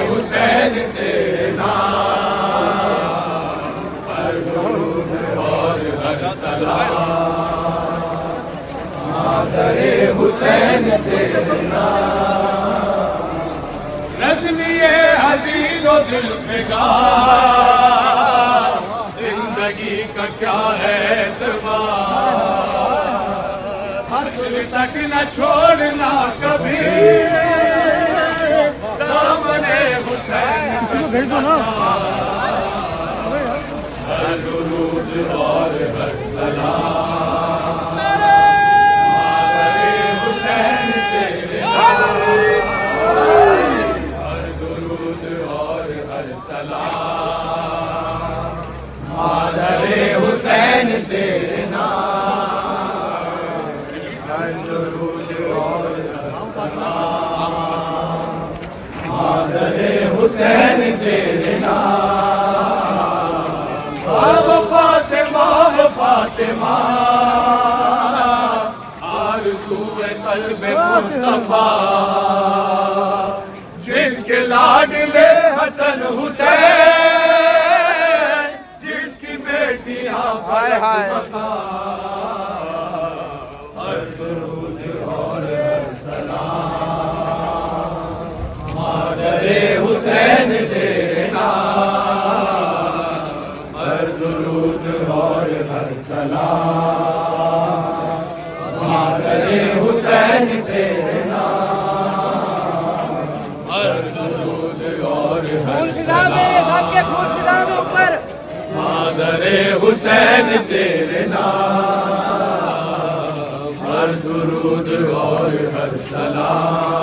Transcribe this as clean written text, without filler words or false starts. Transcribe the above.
हुसैन तेरे नाम हर दुरूद और हर सलाम। मादरे हुसैन तेरे नाम रज़्मिए हज़ीनो दिल बेगार, जिंदगी का क्या है एतबार, हश्र तक न छोड़ना कभी दामने हुसैन। भेज दो ना। हर दुरूद और हर सलाम मादरे हुसैन तेरे नाम, हर दुरूद और हर सलाम मादरे हुसैन तेरे नाम, हर दुरूद और हर सलाम मादरे हुसैन तेरे नाम। फातिमा फातिमा आरज़ूए क़ल्ब मुस्तफ़ा, जिसके लाडले हसन हुसैन, जिसकी बेटियां फातिमा। हर दुरूद और हर सलाम मादरे हुसैन तेरे नाम, हर दुरूद और हर सलाम मादरे हुसैन तेरे नाम, हर दुरूद और हर सलाम मादरे हुसैन तेरे नाम, हर दुरूद और हर सलाम।